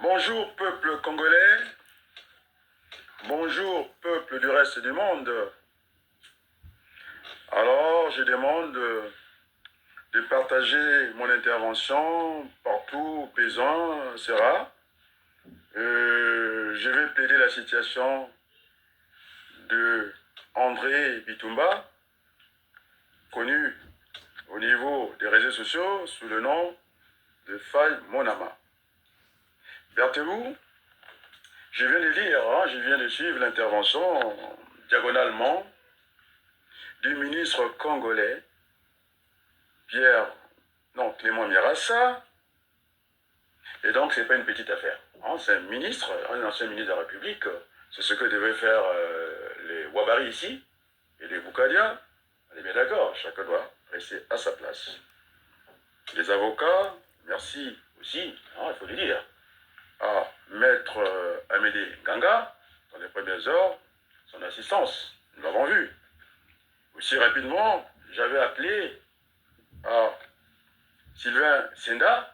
Bonjour peuple congolais, bonjour peuple du reste du monde. Alors je demande de partager mon intervention partout où besoin sera. Je vais plaider la situation de André Bitumba, connu au niveau des réseaux sociaux sous le nom de Faye Monama. Berthelou, je viens de lire, je viens de suivre l'intervention diagonalement du ministre congolais Clément Mirassa. Et donc, ce n'est pas une petite affaire. C'est un ministre, un ancien ministre de la République. C'est ce que devaient faire les Wabari ici et les Boukadia. On est bien d'accord, chacun doit rester à sa place. Les avocats, merci aussi, il faut le dire, à Maître Amédée Ganga, dans les premières heures, son assistance. Nous l'avons vu. Aussi rapidement, j'avais appelé à Sylvain Senda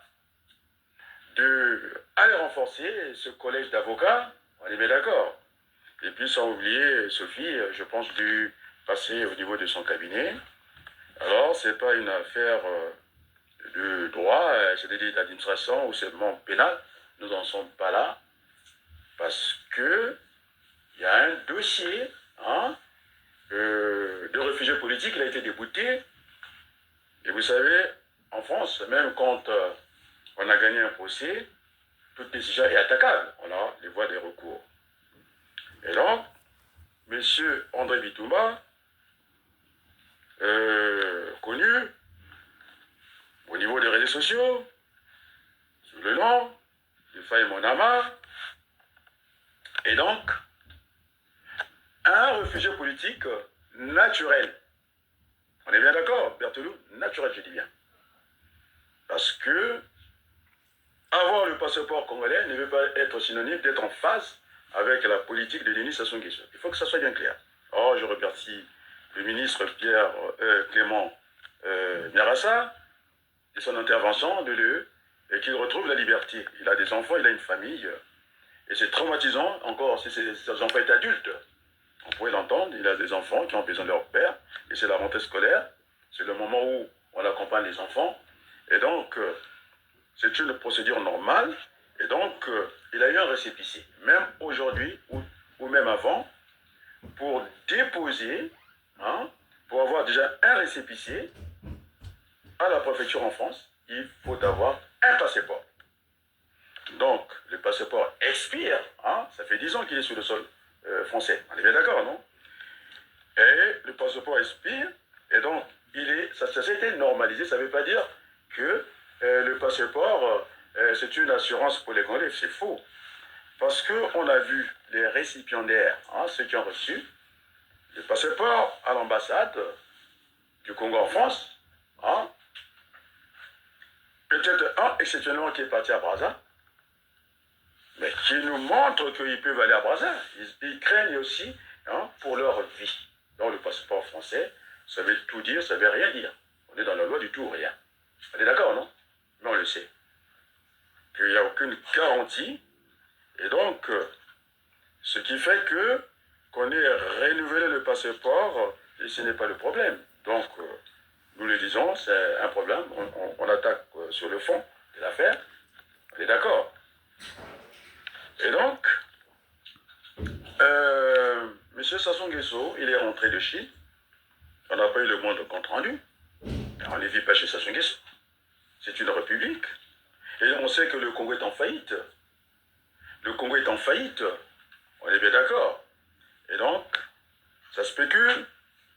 d'aller renforcer ce collège d'avocats, on est bien d'accord. Et puis sans oublier Sophie, je pense, dû passer au niveau de son cabinet. Alors, ce n'est pas une affaire de droit, c'est-à-dire d'administration ou seulement pénal. Nous n'en sommes pas là. Parce que il y a un dossier de réfugiés politiques, il a été débouté. Et vous savez, en France, même quand on a gagné un procès, toute décision est attaquable. On a les voies des recours. Et donc, M. André Bitumba, connu au niveau des réseaux sociaux, sous le nom de Faye Monama, est donc un réfugié politique naturel. On est bien d'accord, Berthelou? Naturel, je dis bien. Parce que avoir le passeport congolais ne veut pas être synonyme d'être en phase avec la politique de Denis Sassou Nguesso. Il faut que ça soit bien clair. Or, je remercie le ministre Clément Mirassa de son intervention et qu'il retrouve la liberté. Il a des enfants, il a une famille. Et c'est traumatisant, encore si ses enfants étaient adultes. On pourrait l'entendre, il a des enfants qui ont besoin de leur père. Et c'est la rentrée scolaire. C'est le moment où on accompagne les enfants. Et donc, c'est une procédure normale. Et donc, il a eu un récépissé. Même aujourd'hui, ou même avant, pour déposer, pour avoir déjà un récépissé à la préfecture en France, il faut avoir un passeport. Donc, le passeport expire, ça fait 10 ans qu'il est sur le sol français. On est bien d'accord, non? Et le passeport expire, et donc, ça a été normalisé. Ça ne veut pas dire que le passeport, c'est une assurance pour les Congolais. C'est faux. Parce qu'on a vu les récipiendaires, ceux qui ont reçu le passeport à l'ambassade du Congo en France, peut-être un exceptionnellement qui est parti à Brazza, mais qui nous montre qu'ils peuvent aller à Brazza. Ils craignent aussi pour leur vie. Donc le passeport français, ça veut tout dire, ça veut rien dire. On est dans la loi du tout ou rien. On est d'accord, non? Mais on le sait. Qu'il n'y a aucune garantie. Et donc, ce qui fait qu'on ait renouvelé le passeport, et ce n'est pas le problème. Donc, nous le disons, c'est un problème. On attaque sur le fond de l'affaire. On est d'accord. Et donc, M. Sassou Nguesso, il est rentré de Chine. On n'a pas eu le moindre compte rendu. On ne vit pas chez Sassou Nguesso. C'est une république. Et on sait que le Congo est en faillite. Le Congo est en faillite. On est bien d'accord. Et donc, ça spécule.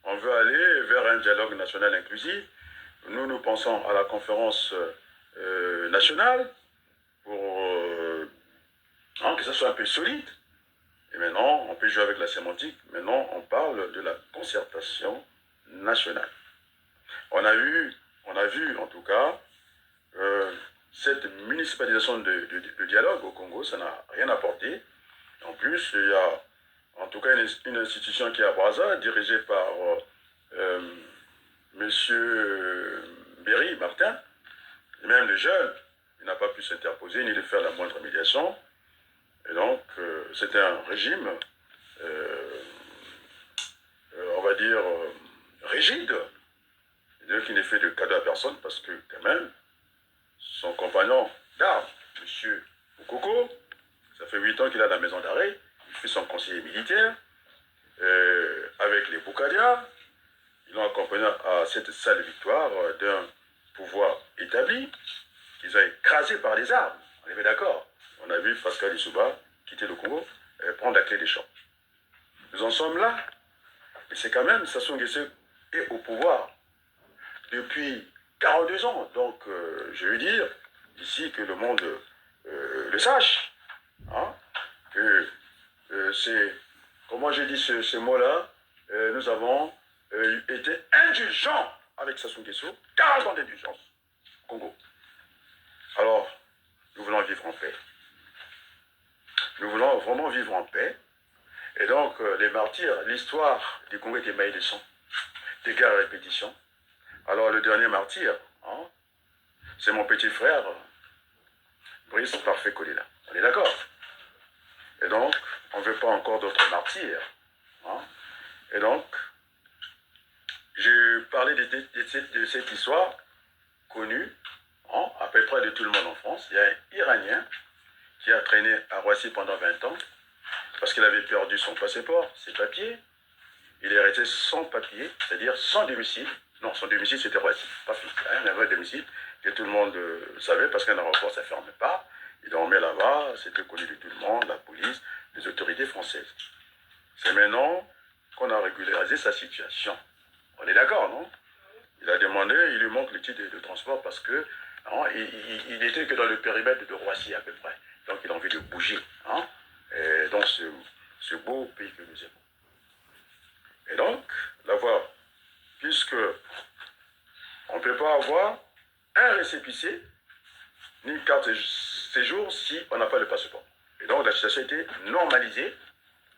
On veut aller vers un dialogue national inclusif. Nous pensons à la conférence nationale pour que ça soit un peu solide. Et maintenant, on peut jouer avec la sémantique. Maintenant, on parle de la concertation nationale. On a vu, en tout cas, cette municipalisation de dialogue au Congo, ça n'a rien apporté. En plus, il y a en tout cas une institution qui est à Brazza, dirigée par M. Berry Martin, et même le jeune, il n'a pas pu s'interposer ni de faire la moindre médiation. c'était un régime, on va dire, rigide, qui n'est fait de cadeau à personne, parce que quand même, son compagnon d'armes, M. Moukoko, ça fait 8 ans qu'il est à la maison d'arrêt, il fut son conseiller militaire, avec les Boukadia, ils l'ont accompagné à cette sale victoire d'un pouvoir établi, qu'ils ont écrasé par les armes. On est bien d'accord. On a vu Pascal Lissouba quitter le Congo, prendre la clé des champs. Nous en sommes là, et c'est quand même Sassou Nguesso est au pouvoir depuis 42 ans. Donc, je veux dire, ici, que le monde le sache, hein, que c'est, comment j'ai dit ce mot-là, nous avons été indulgents avec Sassou Nguesso, 40 ans d'indulgence au Congo. Alors, nous voulons vivre en paix. Nous voulons vraiment vivre en paix. Et donc, les martyrs, l'histoire du Congo est émaillée de sang, des guerres à répétition. Alors, le dernier martyr, hein, c'est mon petit frère, Brice Parfait Kolila. On est d'accord? Et donc, on ne veut pas encore d'autres martyrs. Hein. Et donc, j'ai parlé de cette histoire connue, hein, à peu près de tout le monde en France. Il y a un Iranien qui a traîné à Roissy pendant 20 ans parce qu'il avait perdu son passeport, ses papiers. Il est resté sans papier, c'est-à-dire sans domicile. Non, son domicile c'était Roissy, pas fixe, hein, un vrai domicile que tout le monde savait parce qu'un aéroport ça ne fermait pas. Il dormait là-bas, c'était connu de tout le monde, la police, les autorités françaises. C'est maintenant qu'on a régularisé sa situation. On est d'accord, non? Il a demandé, il lui manque le titre de transport parce que hein, il n'était que dans le périmètre de Roissy à peu près. Donc il a envie de bouger hein, dans ce beau pays que nous aimons. Et donc, l'avoir, puisque on ne peut pas avoir un récépissé ni une carte de séjour si on n'a pas le passeport. Et donc la situation a été normalisée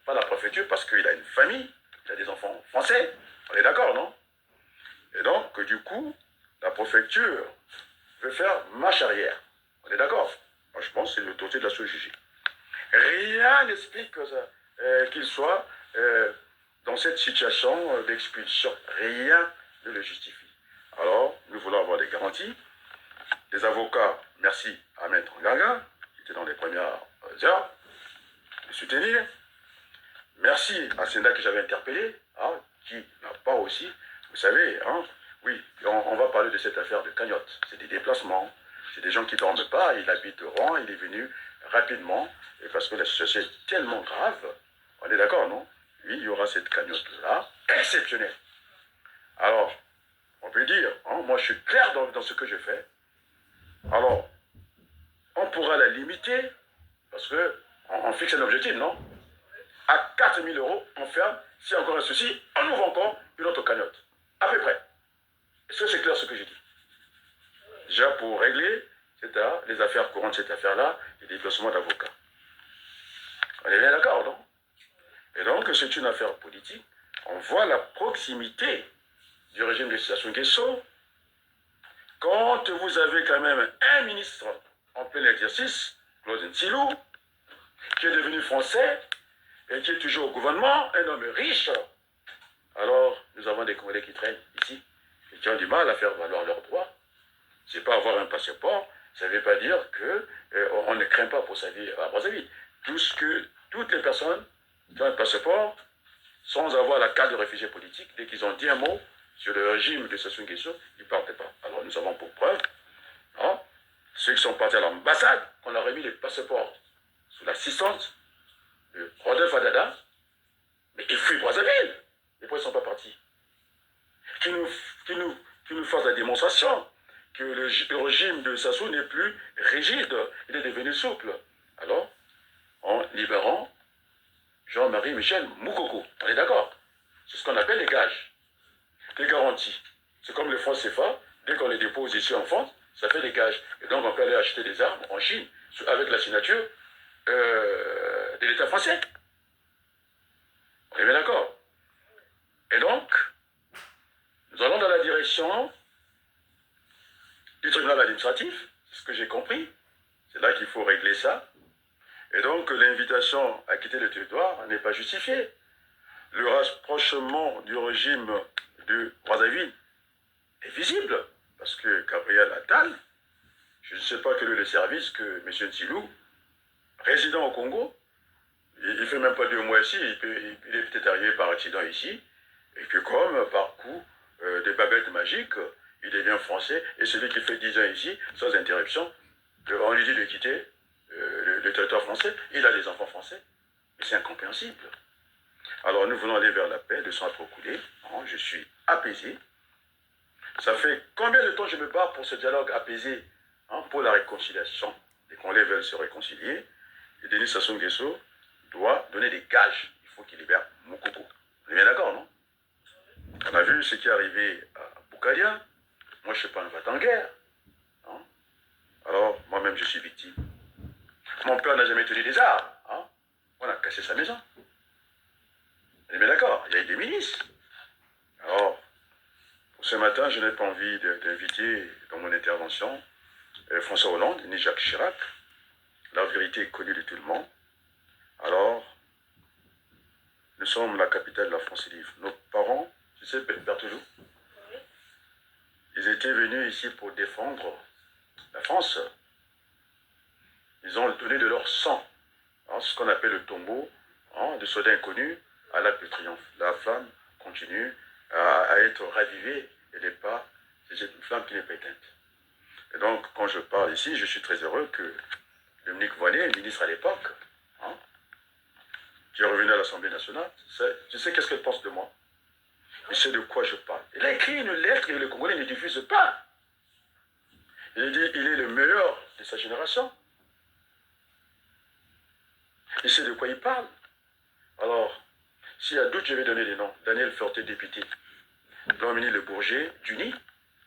par la préfecture parce qu'il a une famille, il a des enfants français. On est d'accord, non? Et donc, du coup, la préfecture veut faire marche arrière. On est d'accord? Moi, je pense que c'est l'autorité de la SOGIG. Rien n'explique qu'il soit dans cette situation d'expulsion. Rien ne le justifie. Alors, nous voulons avoir des garanties. Les avocats, merci à Maître Nganga, qui était dans les premières heures, de soutenir. Merci à Senda que j'avais interpellé, hein, qui n'a pas aussi, vous savez, hein, oui, on va parler de cette affaire de cagnotte. C'est des déplacements, c'est des gens qui ne dorment pas, il habite Rouen, il est venu rapidement, et parce que la situation est tellement grave, on est d'accord, non? Oui, il y aura cette cagnotte-là, exceptionnelle. Alors, on peut dire, hein, moi je suis clair dans ce que je fais, alors, on pourra la limiter, parce qu'on fixe un objectif, non? À 4 000 €, on ferme. S'il y a encore un souci, on ouvre encore une autre cagnotte. À peu près. Est-ce que c'est clair ce que j'ai dit? Déjà pour régler les affaires courantes de cette affaire-là, les déplacements d'avocats. On est bien d'accord, non? Et donc, c'est une affaire politique. On voit la proximité du régime de Sassou Nguesso. Quand vous avez quand même un ministre en plein exercice, Claude Nsilou, qui est devenu français, et qui est toujours au gouvernement, un homme riche. Alors, nous avons des Congolais qui traînent ici, et qui ont du mal à faire valoir leurs droits. Ce n'est pas avoir un passeport, ça ne veut pas dire qu'on ne craint pas pour sa vie. Toutes les personnes qui ont un passeport, sans avoir la carte de réfugié politique, dès qu'ils ont dit un mot sur le régime de Sassou Nguesso, ils ne partent pas. Alors, nous avons pour preuve, hein, ceux qui sont partis à l'ambassade, qu'on a remis les passeports sous l'assistance de Rodolphe Adada, mais ils fuient Brazzaville. Et pourquoi ils ne sont pas partis? Qui nous fasse la démonstration que le régime de Sassou n'est plus rigide, il est devenu souple. Alors, en libérant Jean-Marie Michel Moukoko, on est d'accord? C'est ce qu'on appelle les gages, les garanties. C'est comme les francs CFA, dès qu'on les dépose ici en France, ça fait des gages. Et donc on peut aller acheter des armes en Chine avec la signature de l'État français. On est bien d'accord? Et donc, nous allons dans la direction du tribunal administratif, c'est ce que j'ai compris. C'est là qu'il faut régler ça. Et donc, l'invitation à quitter le territoire n'est pas justifiée. Le rapprochement du régime de Brazzaville est visible, parce que Gabriel Attal, je ne sais pas quel est le service que M. Nsilou, résident au Congo, il ne fait même pas 2 mois ici, il est peut-être arrivé par accident ici, et puis comme par coup de baguette magique, il devient français, et celui qui fait 10 ans ici, sans interruption, on lui dit de quitter le territoire français, il a des enfants français, et c'est incompréhensible. Alors nous voulons aller vers la paix, le sang a trop coulé, je suis apaisé. Ça fait combien de temps je me bats pour ce dialogue apaisé, pour la réconciliation, et qu'on les veulent se réconcilier. Et Denis Sassou Nguesso doit donner des gages. Il faut qu'il libère Moukoko. On est bien d'accord, non? On a vu ce qui est arrivé à Boukadia. Moi, je ne suis pas un va-t-en-guerre. Alors, moi-même, je suis victime. Mon père n'a jamais tenu des armes. On a cassé sa maison. On est bien d'accord, il y a eu des milices. Alors, pour ce matin, je n'ai pas envie d'inviter dans mon intervention François Hollande ni Jacques Chirac. La vérité est connue de tout le monde. Alors, nous sommes la capitale de la France libre. Nos parents, tu sais, Berthelot, ils étaient venus ici pour défendre la France. Ils ont donné de leur sang, ce qu'on appelle le tombeau de soldats inconnus à l'Arc de Triomphe. La flamme continue à être ravivée et n'est pas, c'est une flamme qui n'est pas éteinte. Et donc, quand je parle ici, je suis très heureux que Dominique Voynet, ministre à l'époque, qui est revenu à l'Assemblée nationale, tu sais qu'est-ce qu'elle pense de moi? Il sait de quoi je parle. Il a écrit une lettre et le Congolais ne diffuse pas. Il dit il est le meilleur de sa génération. Il sait de quoi il parle. Alors, s'il y a doute, je vais donner des noms. Daniel Ferté, député. Dominique Le Bourget, d'Uni,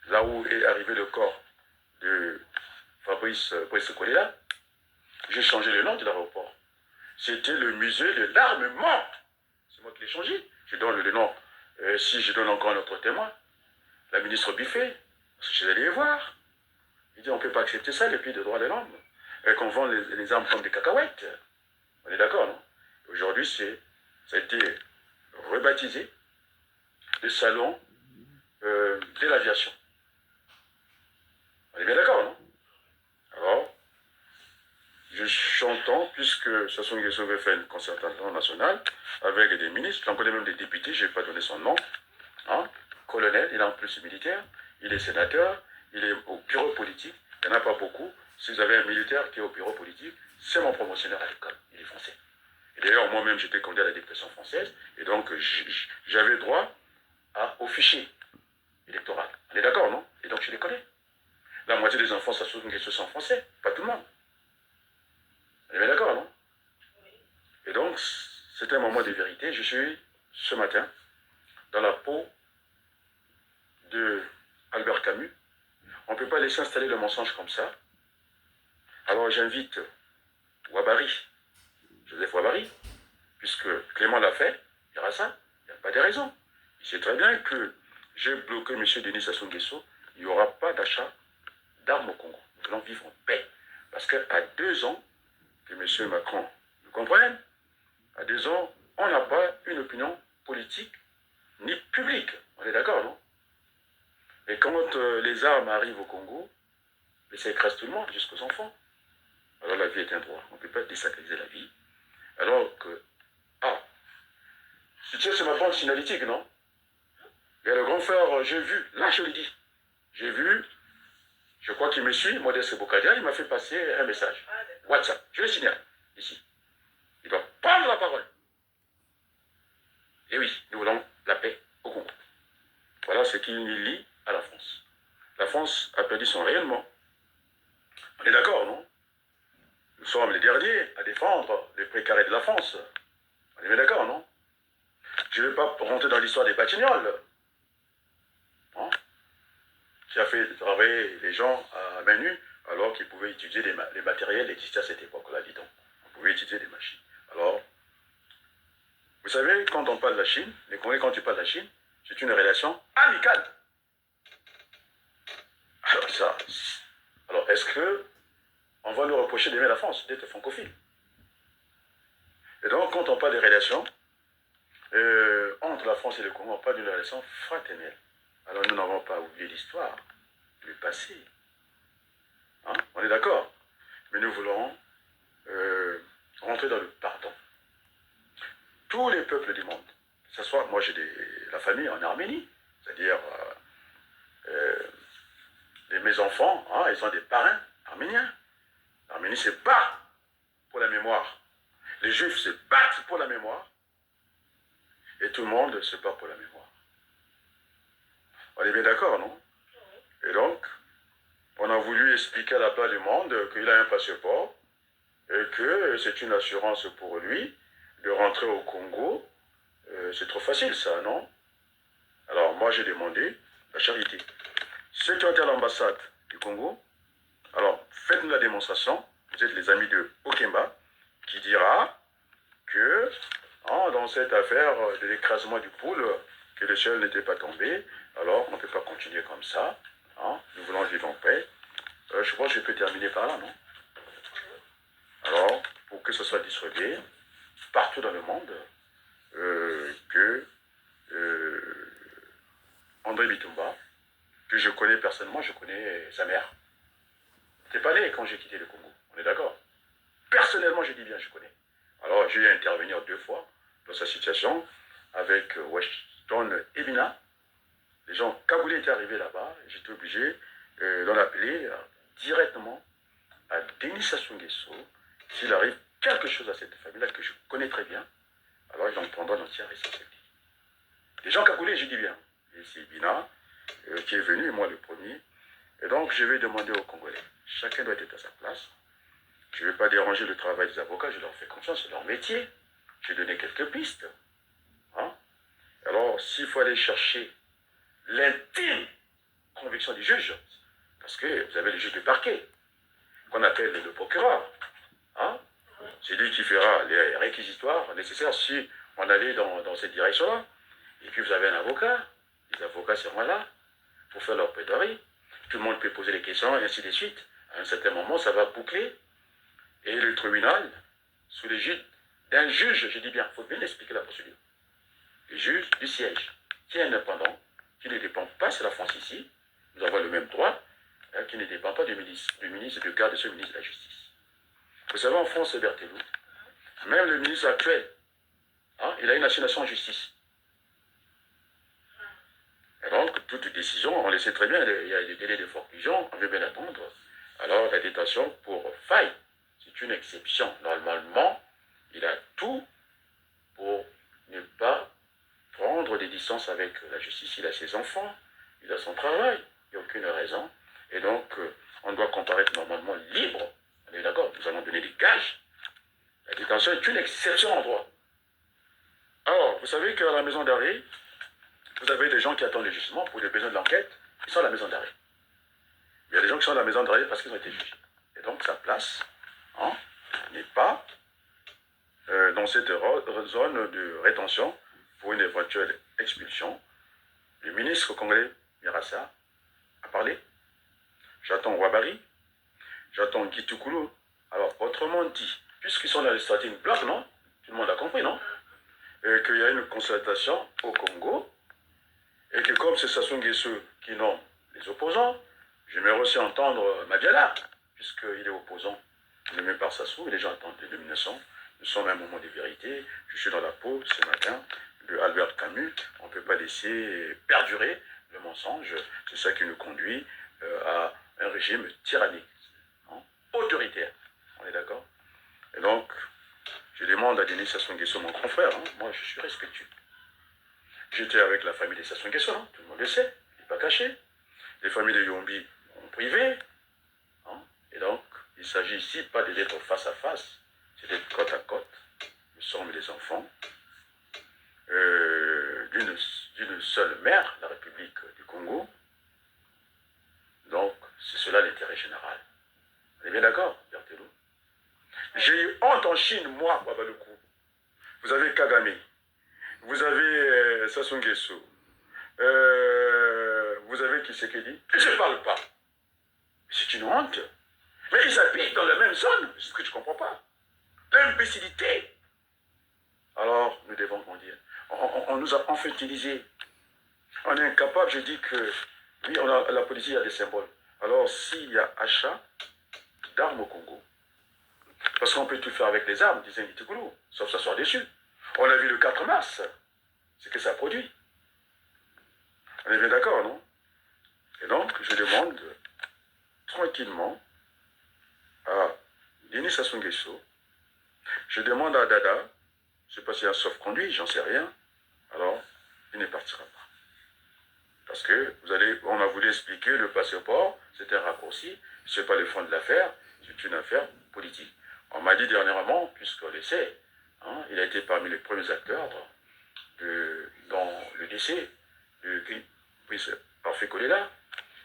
là où est arrivé le corps de Fabrice Kolela. J'ai changé le nom de l'aéroport. C'était le musée de l'armement. C'est moi qui l'ai changé. Je donne le nom. Si je donne encore un autre témoin, la ministre Buffet, parce que je suis allé voir. Il dit on ne peut pas accepter ça, le pays de droit de l'homme. Qu'on vend les armes comme des cacahuètes. On est d'accord, non? Aujourd'hui, ça a été rebaptisé le salon de l'aviation. On est bien d'accord, non? Alors, j'entends, puisque Sassou Nguesso veut faire une concertation nationale avec des ministres, j'en connais même des députés, je n'ai pas donné son nom, colonel, il est en plus militaire, il est sénateur, il est au bureau politique, il n'y en a pas beaucoup. Si vous avez un militaire qui est au bureau politique, c'est mon promotionnaire à l'école, il est français. Et d'ailleurs, moi-même, j'étais candidat à la députation française, et donc j'avais droit au fichier électoral. On est d'accord, non? Et donc je les connais. La moitié des enfants Sassou Nguesso sont français, pas tout le monde. On est bien d'accord, non? Et donc, c'est un moment de vérité. Je suis, ce matin, dans la peau de Albert Camus. On ne peut pas laisser installer le mensonge comme ça. Alors j'invite Ouabari, Joseph Ouabari, puisque Clément l'a fait, il y aura ça, il n'y a pas de raison. Il sait très bien que j'ai bloqué M. Denis Sassou Nguesso, il n'y aura pas d'achat d'armes au Congo. Nous allons vivre en paix. Parce qu'à 2 ans, que M. Macron nous comprenne, à 2 ans, on n'a pas une opinion politique ni publique. On est d'accord, non? Et quand les armes arrivent au Congo, ça écrase tout le monde, jusqu'aux enfants. Alors la vie est un droit. On ne peut pas désacraliser la vie. Alors que... tu sais, c'est ma bande signalétique, non? Il y a le grand frère, j'ai vu, là je le dis, j'ai vu, je crois qu'il me suit, Modeste Bokadia, il m'a fait passer un message. WhatsApp, je le signale, ici. Il doit prendre la parole. Et oui, nous voulons la paix au Congo. Voilà ce qui nous lie à la France. La France a perdu son rayonnement. On est d'accord, non? Nous sommes les derniers à défendre les précarés de la France. On est bien d'accord, non? Je ne vais pas rentrer dans l'histoire des Batignolles, qui a fait travailler les gens à main nue, alors qu'ils pouvaient utiliser les matériels existants à cette époque-là, dis donc. On pouvait utiliser des machines. Alors, vous savez, quand on parle de la Chine, les Congolais, quand tu parles de la Chine, c'est une relation amicale. Alors est-ce que on va nous reprocher d'aimer la France, d'être francophile? Et donc, quand on parle des relations, entre la France et le Congo, on parle d'une relation fraternelle. Alors, nous n'avons pas oublié l'histoire, le passé. Hein? On est d'accord? Mais nous voulons rentrer dans le pardon. Tous les peuples du monde, que ce soit, moi j'ai la famille en Arménie, c'est-à-dire mes enfants, hein, ils ont des parrains arméniens. L'Arménie se bat pour la mémoire. Les Juifs se battent pour la mémoire. Et tout le monde se bat pour la mémoire. On est bien d'accord, non? Et donc, on a voulu expliquer à la place du monde qu'il a un passeport et que c'est une assurance pour lui de rentrer au Congo. C'est trop facile ça, non? Alors moi j'ai demandé la charité. Ceux qui ont été à l'ambassade du Congo, alors faites-nous la démonstration, vous êtes les amis de Okemba, qui dira que dans cette affaire de l'écrasement du poule, que le ciel n'était pas tombé, alors on ne peut pas continuer comme ça. Hein, nous voulons vivre en paix. Je pense que je peux terminer par là, non? Alors, pour que ce soit distribué partout dans le monde, que André Bitumba, que je connais personnellement, je connais sa mère. T'es pas né quand j'ai quitté le Congo, on est d'accord? Personnellement, je dis bien, je connais. Alors, j'ai eu à intervenir 2 fois dans sa situation avec Weston Ebina. Les gens cagoulés étaient arrivés là-bas, j'étais obligé d'en appeler directement à Denis Sassou Nguesso. S'il arrive quelque chose à cette famille-là que je connais très bien, alors il en prendra l'entière responsabilité. Les gens cagoulés, je dis bien. Et c'est Ebina qui est venu, moi le premier. Et donc, je vais demander aux Congolais. Chacun doit être à sa place. Je ne vais pas déranger le travail des avocats, je leur fais confiance, c'est leur métier. J'ai donné quelques pistes. Hein? Alors, s'il faut aller chercher l'intime conviction du juge, parce que vous avez le juge du parquet, qu'on appelle le procureur. Hein? C'est lui qui fera les réquisitoires nécessaires si on allait dans cette direction-là. Et puis vous avez un avocat, les avocats seront là pour faire leur plaidoirie. Tout le monde peut poser des questions et ainsi de suite. À un certain moment, ça va boucler. Et le tribunal, sous l'égide d'un juge, je dis bien, il faut bien expliquer la procédure. Le juge du siège, qui est indépendant, qui ne dépend pas, c'est la France ici, nous avons le même droit, qui ne dépend pas du ministre de garde de ce ministre de la Justice. Vous savez, en France, Berthelot, même le ministre actuel, il a une assignation en justice. Et donc, toute décision, on le sait très bien, il y a des délais de forclusion, on veut bien attendre. Alors, la détention pour faille, c'est une exception. Normalement, il a tout pour ne pas prendre des distances avec la justice. Il a ses enfants, il a son travail, il n'y a aucune raison. Et donc, on doit comparaître normalement libre. On est d'accord, nous allons donner des gages. La détention est une exception en droit. Alors, vous savez qu'à la maison d'arrêt, vous avez des gens qui attendent le jugement pour les besoins de l'enquête, ils sont à la maison d'arrêt. Il y a des gens qui sont à la maison d'arrêt parce qu'ils ont été jugés. Et donc, sa place n'est pas dans cette zone de rétention pour une éventuelle expulsion. Le ministre congolais, Mirassa, a parlé. J'attends Wabari, j'attends Guy Toukoulou. Alors, autrement dit, puisqu'ils sont dans les starting blocks, non? Tout le monde a compris, non? Et qu'il y a une consultation au Congo, et que comme c'est Sassou Nguesso qui nomme les opposants, j'aimerais aussi entendre Madiala, puisqu'il est opposant, nommé par Sassou, et les gens attendent des nominations. Nous sommes à un moment de vérité. Je suis dans la peau ce matin de Albert Camus. On ne peut pas laisser perdurer le mensonge. C'est ça qui nous conduit à un régime tyrannique, autoritaire. On est d'accord? Et donc, je demande à Denis Sassou Nguesso, mon confrère, moi je suis respectueux. J'étais avec la famille des Sassou Nguesso, tout le monde le sait, il n'est pas caché. Les familles de Yombi en privé. Et donc, il s'agit ici pas d'être face à face, c'est d'être côte à côte. Nous sommes les enfants d'une seule mère, la République du Congo. Donc, c'est cela l'intérêt général. Vous êtes bien d'accord, Berthelot? J'ai eu honte en Chine, moi, Babaloukou. Vous avez Kagame, vous avez Sassou Nguesso, vous avez Tshisekedi. Je ne parle pas. C'est une honte. Mais ils habitent dans la même zone, c'est ce que je ne comprends pas. L'imbécilité. alors nous devons grandir. On nous a infantilisés. On est incapable, je dis que, oui, la politique a des symboles. Alors, s'il y a achat d'armes au Congo, parce qu'on peut tout faire avec les armes, disait Mitikoulou, sauf s'asseoir dessus. On a vu le 4 mars, ce que ça produit. On est bien d'accord, non? Et donc, je demande tranquillement à Denis Sassou Nguesso, je demande à Dada, je ne sais pas s'il y a un sauf-conduit, j'en sais rien, alors il ne partira pas. Parce que on a voulu expliquer le passeport, c'est un raccourci, ce n'est pas le fond de l'affaire, c'est une affaire politique. On m'a dit dernièrement, puisqu'on le sait, hein, il a été parmi les premiers acteurs dans le décès de Parfait Kolela.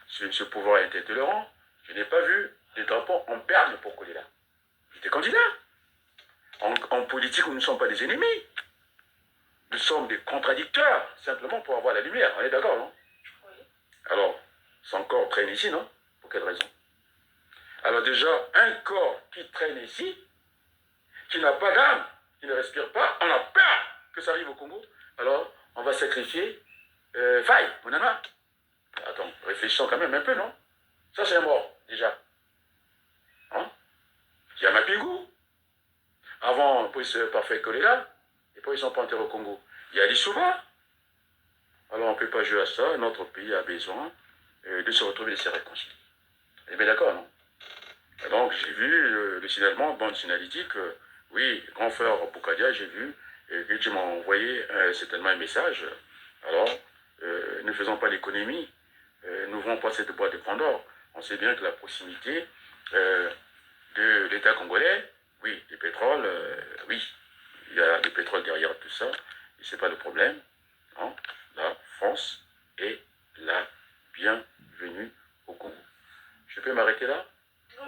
Ce pouvoir était tolérant. Je n'ai pas vu des drapeaux en perles pour Kolela. J'étais candidat. En politique, nous ne sommes pas des ennemis. Nous sommes des contradicteurs, simplement pour avoir la lumière. On est d'accord, non? Oui. Alors, son corps traîne ici, non? Pour quelle raison? Alors déjà, un corps qui traîne ici, qui n'a pas d'âme, qui ne respire pas, on a peur que ça arrive au Congo. Alors, on va sacrifier Faye, mon ami. Attends, réfléchissons quand même un peu, non? Ça, c'est un mort, déjà. Hein? Il y a Mapingou. Avant, Parfait Kolela, et puis ils ne sont pas enterrés au Congo. Il y a l'Issouba. Alors, on ne peut pas jouer à ça. Notre pays a besoin de se retrouver et de se réconcilier. Eh bien, d'accord, non? Et donc, j'ai vu le signalement, bande signalétique. Oui, grand frère Boukadia, j'ai vu que tu m'as envoyé certainement un message. Alors, ne faisons pas l'économie. N'ouvrons pas cette boîte de Pandore. On sait bien que la proximité de l'État congolais, oui, le pétrole, oui, il y a du pétrole derrière tout ça, et ce n'est pas le problème. Hein. La France est la bienvenue au Congo. Je peux m'arrêter là? Oui.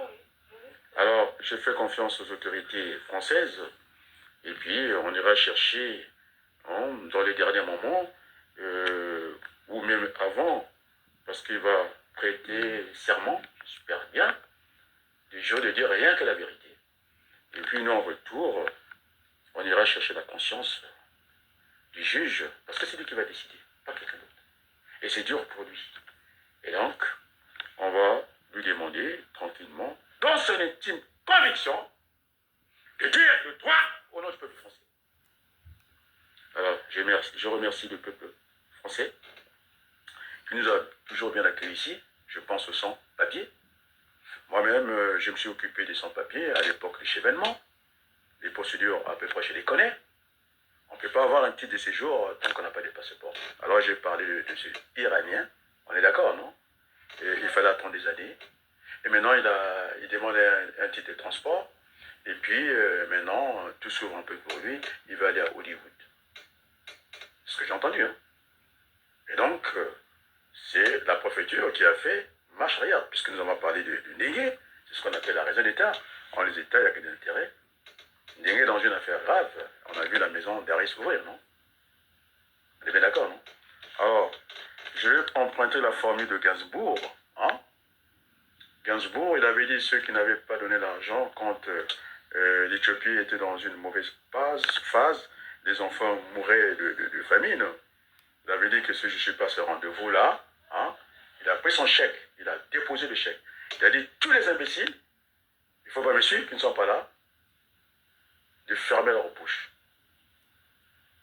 Alors, je fais confiance aux autorités françaises, et puis on ira chercher, hein, dans les derniers moments, ou même avant, parce qu'il va prêter serment, j'espère bien, du jour de dire rien que la vérité. Et puis nous, en retour, on ira chercher la conscience du juge, parce que c'est lui qui va décider, pas quelqu'un d'autre. Et c'est dur pour lui. Et donc, on va lui demander tranquillement, dans son intime conviction, de dire le droit au nom du peuple français. Alors, je remercie le peuple français, qui nous a toujours bien accueillis ici, je pense aux sans-papiers. Moi-même, je me suis occupé des sans-papiers à l'époque du chevènement. Les procédures, à peu près, je les connais. On ne peut pas avoir un titre de séjour tant qu'on n'a pas de passeport. Alors j'ai parlé de ces Iraniens, on est d'accord, non? Et il fallait attendre des années. Et maintenant, il demande un titre de transport. Et puis, maintenant, tout s'ouvre un peu pour lui. Il va aller à Hollywood. C'est ce que j'ai entendu. Hein? Et donc, c'est la préfecture qui a fait marche arrière, puisque nous avons parlé de Ndégué. C'est ce qu'on appelle la raison d'État. En les États, il n'y a que des intérêts. Ndégué, dans une affaire grave, on a vu la maison d'arrêt s'ouvrir, non? On est bien d'accord, non? Alors, je vais emprunter la formule de Gainsbourg. Hein? Gainsbourg, il avait dit ceux qui n'avaient pas donné l'argent quand l'Éthiopie était dans une mauvaise phase, les enfants mouraient de famine. Il avait dit que si je ne suis pas à ce rendez-vous-là, hein, il a pris son chèque, il a déposé le chèque. Il a dit tous les imbéciles, il ne faut pas me suivre, qui ne sont pas là, de fermer leur bouche.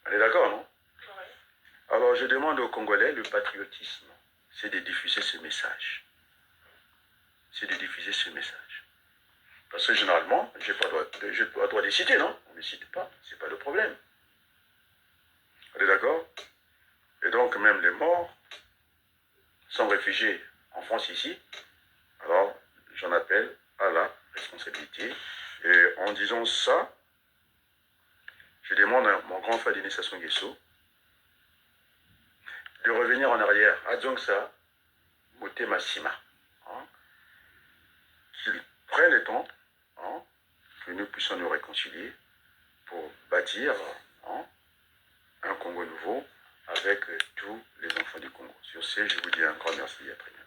On est d'accord, non? Oui. Alors je demande aux Congolais, le patriotisme, c'est de diffuser ce message. C'est de diffuser ce message. Parce que généralement, je n'ai pas le droit de citer, non? On ne me cite pas, ce n'est pas le problème. On est d'accord? Et donc même les morts sont réfugiés en France ici. Alors j'en appelle à la responsabilité. Et en disant ça, je demande à mon grand frère Denis Sassou Nguesso de revenir en arrière à Dzongsa, Motema Sima. Hein, qu'il prenne le temps, hein, que nous puissions nous réconcilier pour bâtir, hein, un Congo nouveau avec tous les enfants du Congo. Sur ce, je vous dis un grand merci et à très bientôt.